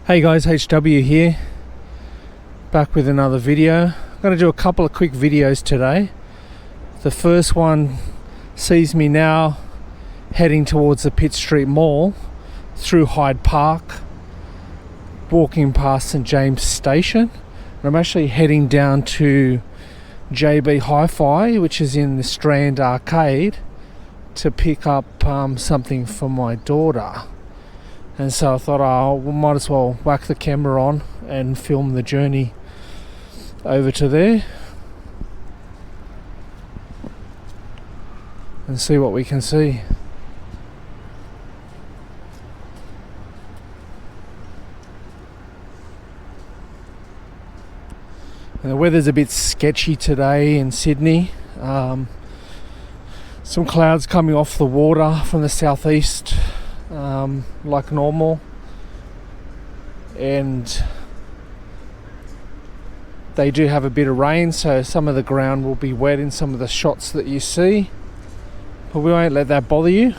Hey guys, HW here, back with another video. I'm going to do a couple of quick videos today. The first one sees me now heading towards the Pitt St Mall through Hyde Park, walking past St James Station. And I'm actually heading down to JB Hi-Fi, which is in the Strand Arcade, to pick up something for my daughter. And so I thought I might as well whack the camera on and film the journey over to there and see what we can see. And the weather's a bit sketchy today in Sydney. Some clouds coming off the water from the southeast. Like normal, and they do have a bit of rain, so some of the ground will be wet in some of the shots that you see, but we won't let that bother you.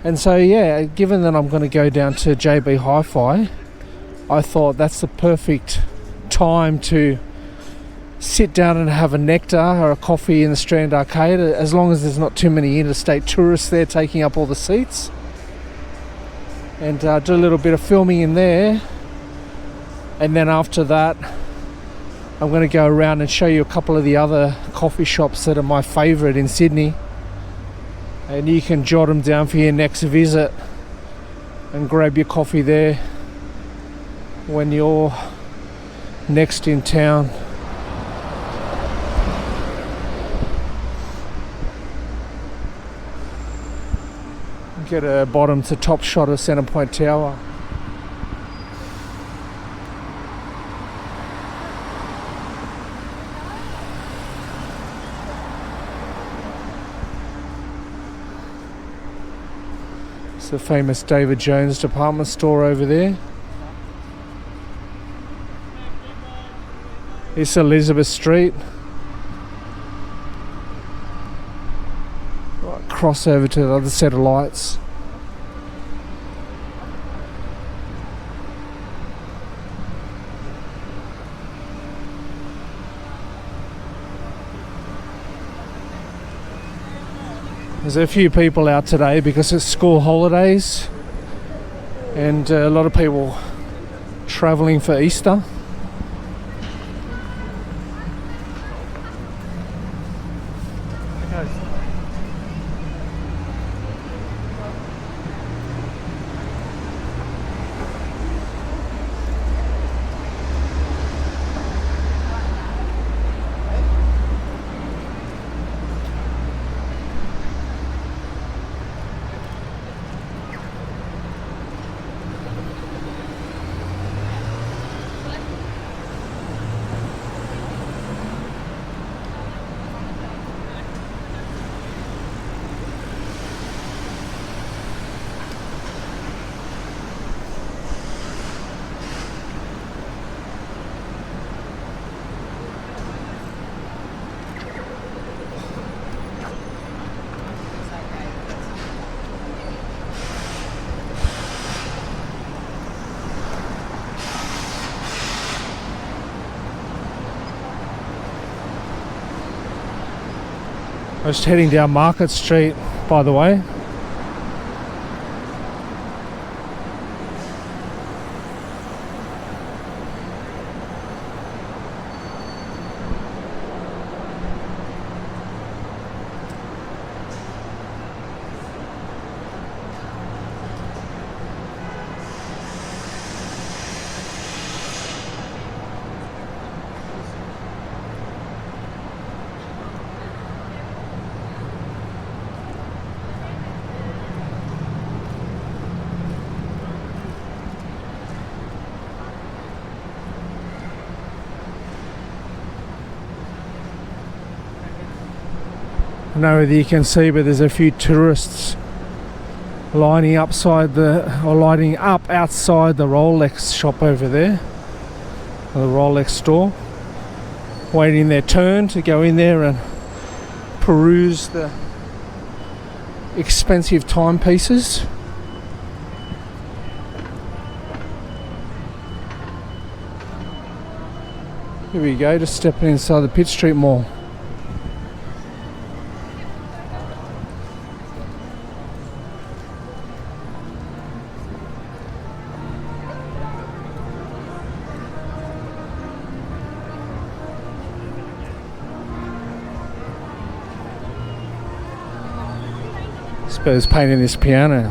And so yeah, given that I'm going to go down to JB Hi-Fi, I thought that's the perfect time to sit down and have a nectar or a coffee in the Strand Arcade, as long as there's not too many interstate tourists there taking up all the seats. And do a little bit of filming in there, and then after that I'm going to go around and show you a couple of the other coffee shops that are my favourite in Sydney, and you can jot them down for your next visit and grab your coffee there when you're next in town. Get a bottom to top shot of Centrepoint Tower. It's the famous David Jones department store over there. It's Elizabeth Street. Right, cross over to the other set of lights. There's a few people out today because it's school holidays, and a lot of people travelling for Easter. I was heading down Market Street, by the way. I don't know whether you can see, but there's a few tourists lining up outside the Rolex shop over there, the Rolex Store, waiting their turn to go in there and peruse the expensive timepieces. Here we go, just stepping inside the Pitt St Mall. Suppose painting this piano.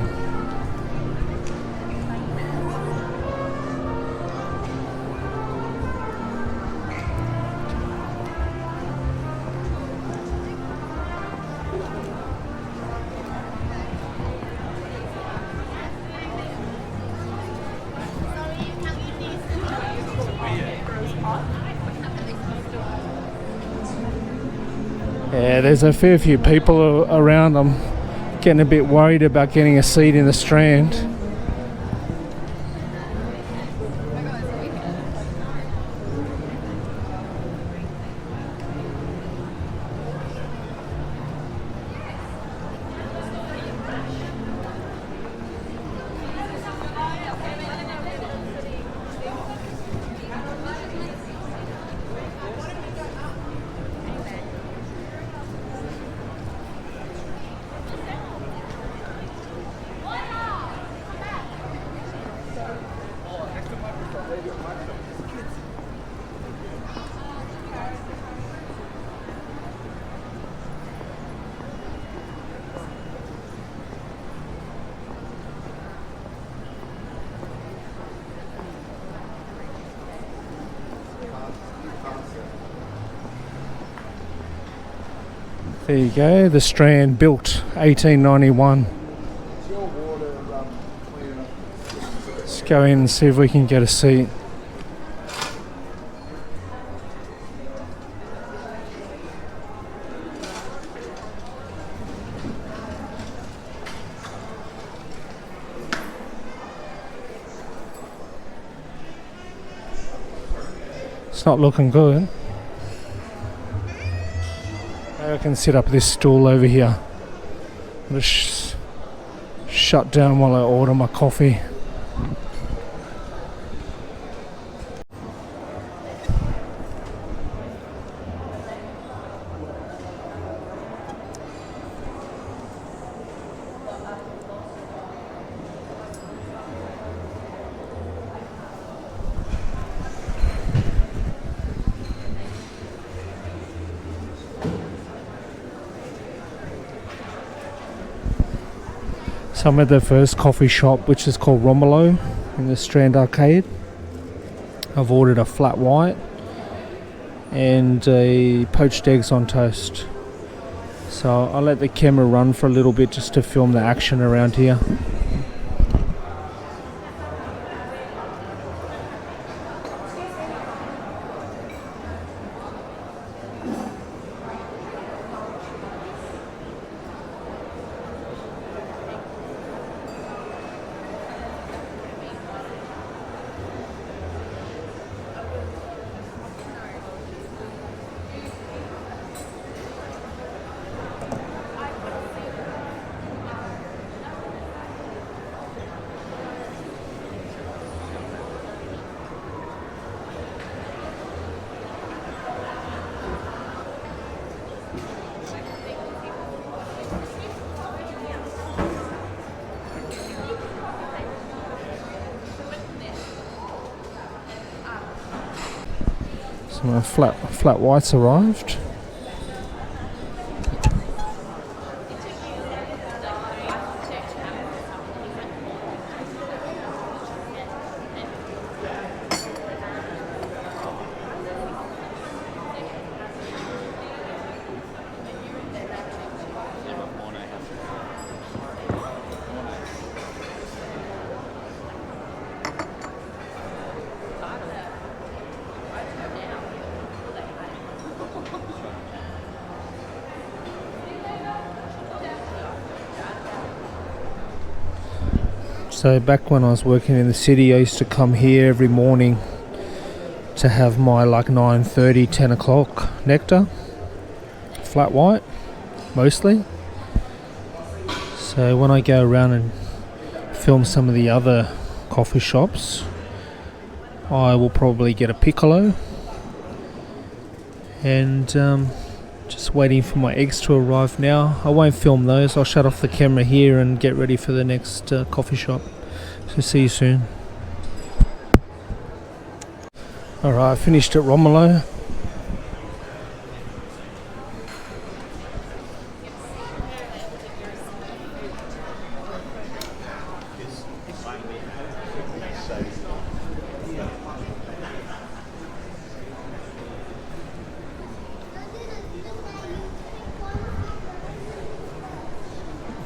Yeah, there's a fair few people around. I'm getting a bit worried about getting a seat in the Strand. There you go, the Strand, built 1891. Let's go in and see if we can get a seat. It's not looking good. I can sit up this stool over here. I'll just shut down while I order my coffee. So I'm at the first coffee shop, which is called Romolo in the Strand Arcade. I've ordered a flat white and a poached eggs on toast. So I'll let the camera run for a little bit just to film the action around here. So my flat whites arrived. So back when I was working in the city, I used to come here every morning to have my like 9:30, 10 o'clock nectar, flat white mostly. So when I go around and film some of the other coffee shops, I will probably get a piccolo and just waiting for my eggs to arrive now. I won't film those. I'll shut off the camera here and get ready for the next coffee shop. So see you soon. Alright, I finished at Romolo.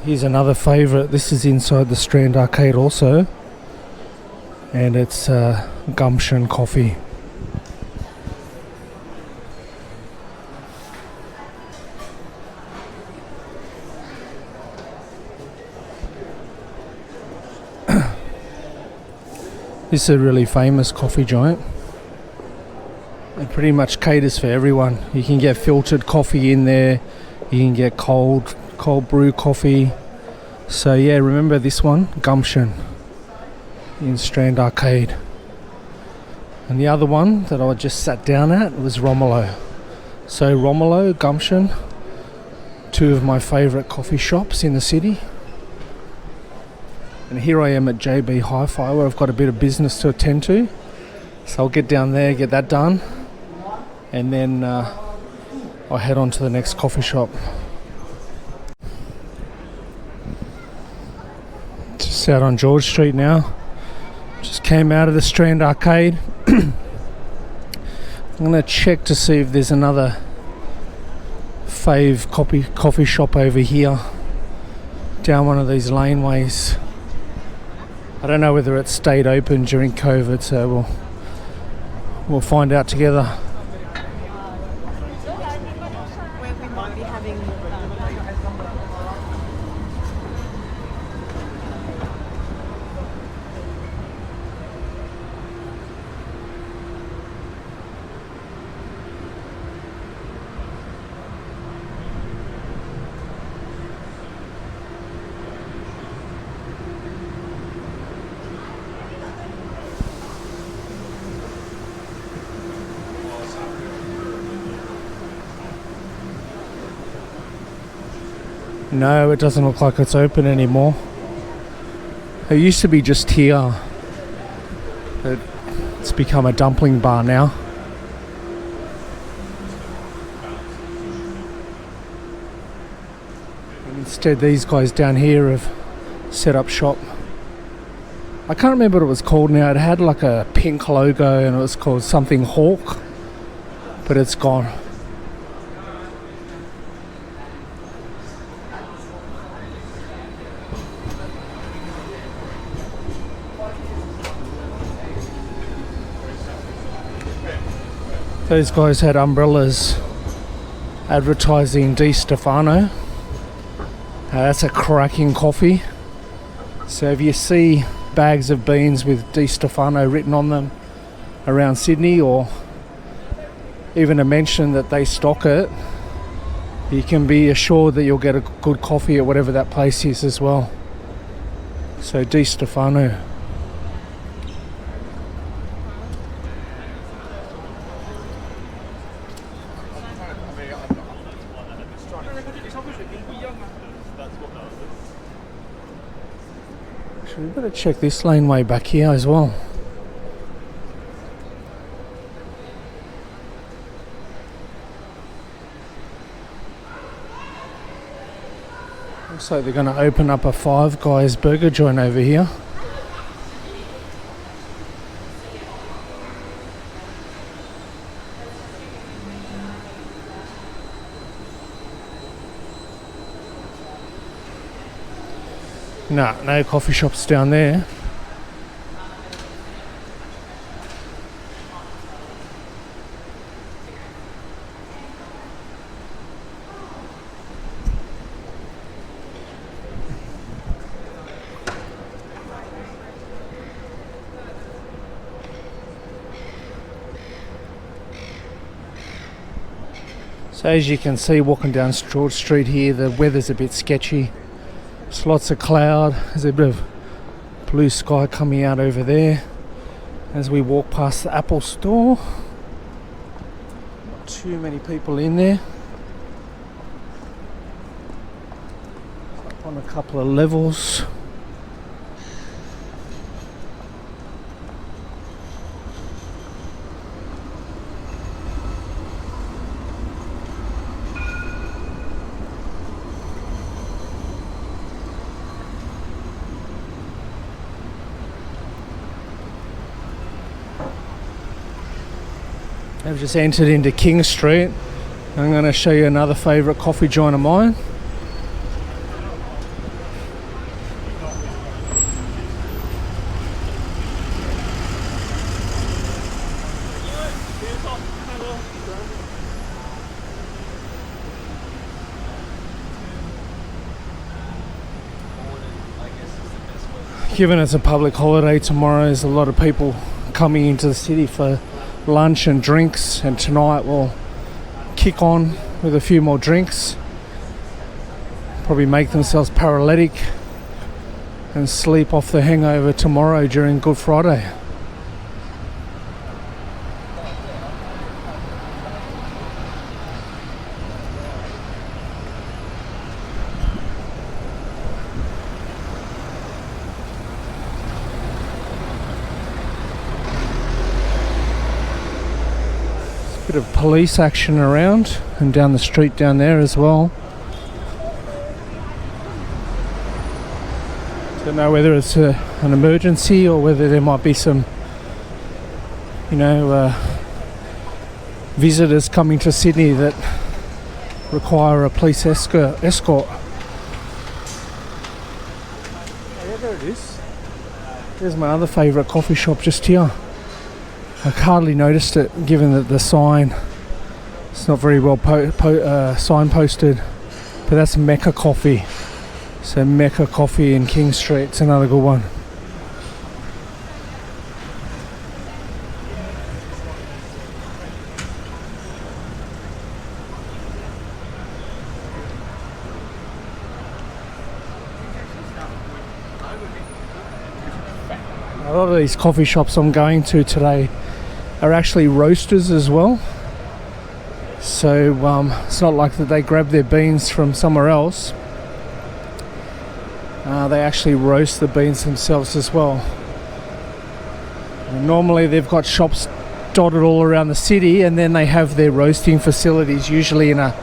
Here's another favourite. This is inside the Strand Arcade also, and it's Gumption coffee. This is a really famous coffee joint. It pretty much caters for everyone. You can get filtered coffee in there, you can get cold brew coffee. So yeah, remember this one, Gumption in Strand Arcade. And the other one that I just sat down at was Romolo. So Romolo, Gumption, two of my favourite coffee shops in the city. And here I am at JB Hi-Fi, where I've got a bit of business to attend to. So I'll get down there, get that done, and then I'll head on to the next coffee shop. Just out on George Street now. Just came out of the Strand Arcade. I'm going to check to see if there's another fave coffee shop over here down one of these laneways. I don't know whether it stayed open during COVID, so we'll find out together. No, it doesn't look like it's open anymore. It used to be just here, but it's become a dumpling bar now. And instead, these guys down here have set up shop. I can't remember what it was called now. It had like a pink logo and it was called something Hawk, but it's gone. Those guys had umbrellas advertising Di Stefano. That's a cracking coffee. So if you see bags of beans with Di Stefano written on them around Sydney, or even a mention that they stock it, you can be assured that you'll get a good coffee at whatever that place is as well. So Di Stefano. We better check this laneway back here as well. Looks like they're going to open up a Five Guys burger joint over here. Nah, no coffee shops down there. So as you can see, walking down George Street here, the weather's a bit sketchy. There's lots of cloud. There's a bit of blue sky coming out over there as we walk past the Apple store. too many people in there. Up on a couple of levels. I've just entered into King Street. I'm going to show you another favourite coffee joint of mine. Given it's a public holiday tomorrow, there's a lot of people coming into the city for lunch and drinks, and tonight we'll kick on with a few more drinks, probably make themselves paralytic and sleep off the hangover tomorrow during Good Friday. Bit of police action around and down the street down there as well. Don't know whether it's an emergency or whether there might be some, visitors coming to Sydney that require a police escort. Oh yeah, there it is. There's my other favourite coffee shop just here. I hardly noticed it, given that the sign, it's not very well signposted, but that's Mecca Coffee. So Mecca Coffee in King Street, it's another good one. A lot of these coffee shops I'm going to today are actually roasters as well, so it's not like that they grab their beans from somewhere else. They actually roast the beans themselves as well. And normally they've got shops dotted all around the city, and then they have their roasting facilities usually in a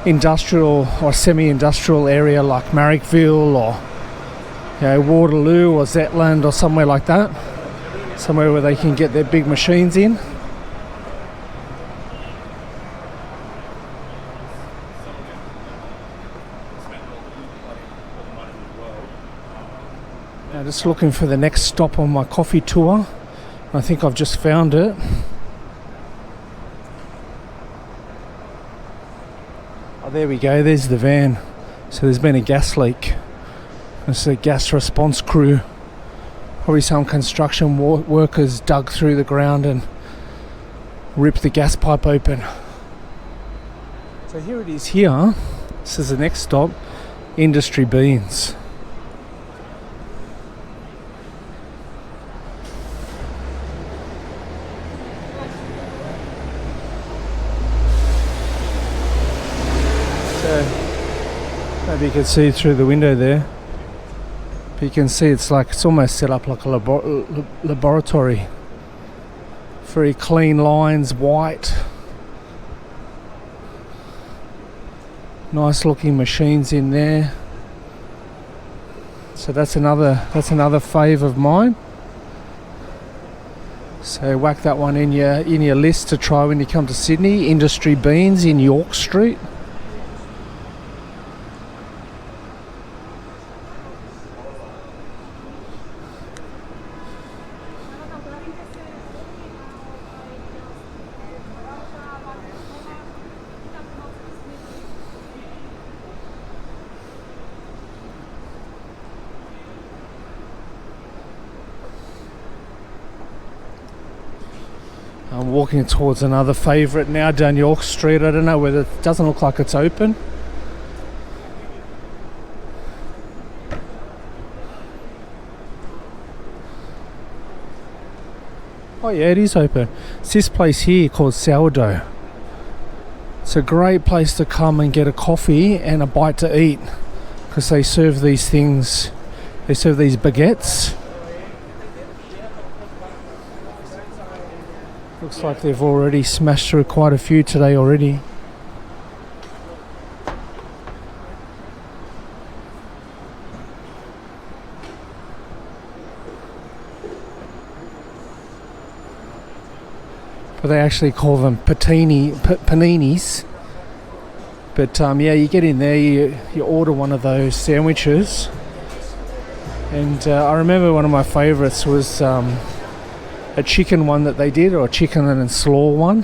industrial or semi-industrial area like Marrickville or Waterloo or Zetland or somewhere like that. Somewhere where they can get their big machines in. Now just looking for the next stop on my coffee tour. I think I've just found it. Oh, there we go, there's the van. So there's been a gas leak. It's a gas response crew. Probably some construction workers dug through the ground and ripped the gas pipe open. So here it is here. This is the next stop, Industry Beans. So maybe you can see through the window there. You can see it's almost set up like a laboratory. Very clean lines, white. Nice looking machines in there. So that's another fave of mine. So whack that one in your list to try when you come to Sydney. Industry Beans in York Street. I'm walking towards another favourite now down York Street. I don't know whether it doesn't look like it's open. Oh yeah, it is open. It's this place here called Sourdough. It's a great place to come and get a coffee and a bite to eat, because they serve these things, they serve these baguettes. Looks like they've already smashed through quite a few today already. But they actually call them paninis. But yeah, you get in there, you order one of those sandwiches. And I remember one of my favourites was a chicken one that they did, or a chicken and slaw one.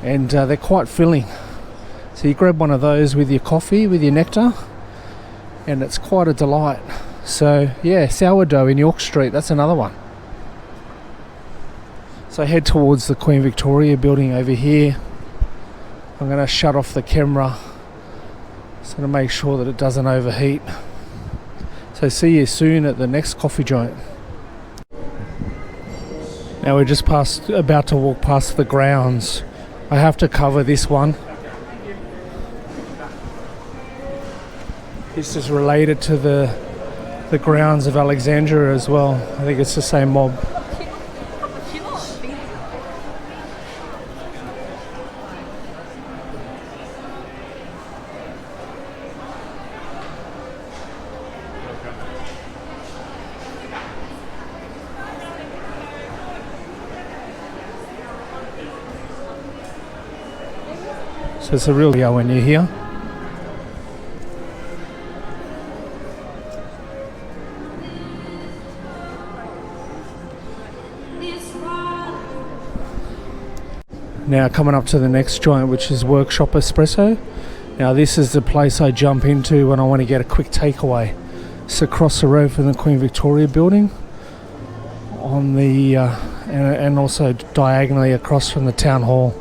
And they're quite filling. So you grab one of those with your coffee, with your nectar, and it's quite a delight. So yeah, Sourdough in York Street, that's another one. So head towards the Queen Victoria building over here. I'm going to shut off the camera so to make sure that it doesn't overheat. So see you soon at the next coffee joint. Now we're just about to walk past the grounds. I have to cover this one. This is related to the grounds of Alexandria as well. I think it's the same mob. So it's a real go when you're here. Now coming up to the next joint, which is Workshop Espresso. Now this is the place I jump into when I want to get a quick takeaway. It's across the road from the Queen Victoria building, on the and also diagonally across from the town hall.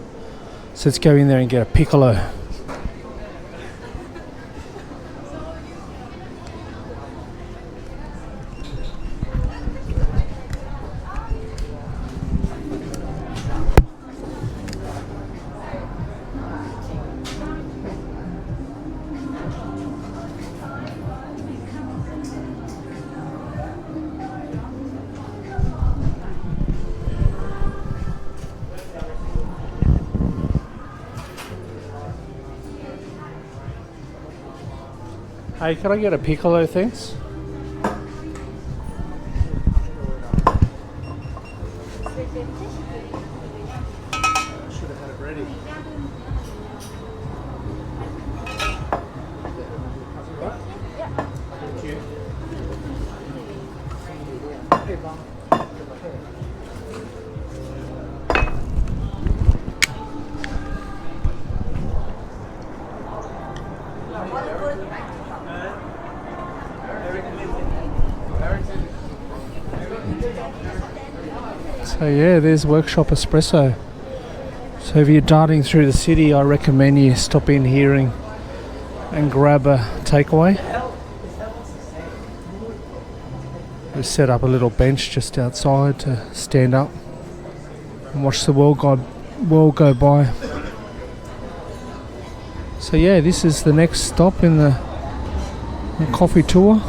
So let's go in there and get a piccolo. Hey, can I get a piccolo, thanks? Should have had it ready. Thank you. So yeah, there's Workshop Espresso. So if you're darting through the city, I recommend you stop in here and grab a takeaway. We set up a little bench just outside to stand up and watch the world go by. So yeah, this is the next stop in the coffee tour.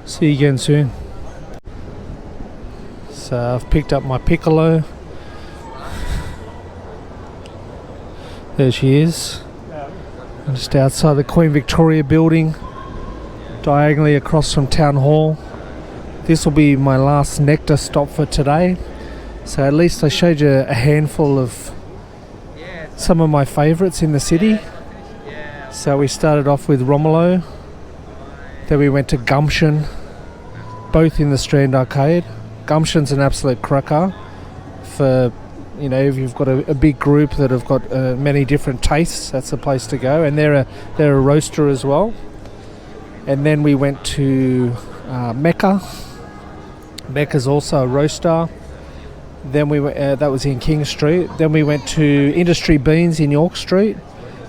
See you again soon. So I've picked up my piccolo. There she is. Just outside the Queen Victoria building, diagonally across from Town Hall. This will be my last nectar stop for today. So at least I showed you a handful of some of my favourites in the city. So we started off with Romolo. Then we went to Gumption, both in the Strand Arcade. Gumption's an absolute cracker for, you know, if you've got a big group that have got many different tastes, that's the place to go. And they're a roaster as well. And then we went to Mecca. Mecca's also a roaster. Then we went, that was in King Street. Then we went to Industry Beans in York Street.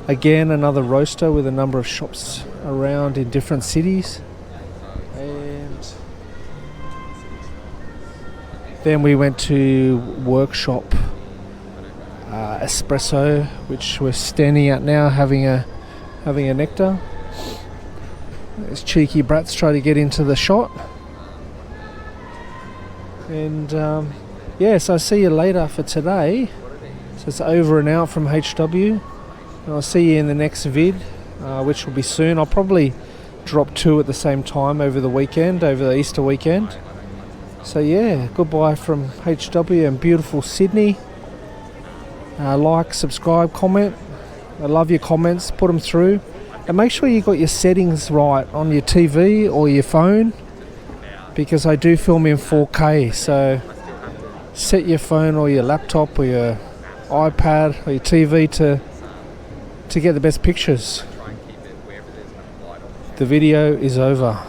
Again, another roaster with a number of shops around in different cities. And Then we went to Workshop Espresso, which we're standing at now, having a nectar. These cheeky brats try to get into the shot. And yeah, so I'll see you later for today. So it's over and out from HW. And I'll see you in the next vid, which will be soon. I'll probably drop 2 at the same time over the weekend, over the Easter weekend. So yeah, goodbye from HW and beautiful Sydney. Like, subscribe, comment. I love your comments. Put them through. And make sure you got your settings right on your TV or your phone, because I do film in 4K. So set your phone or your laptop or your iPad or your TV to get the best pictures. The video is over.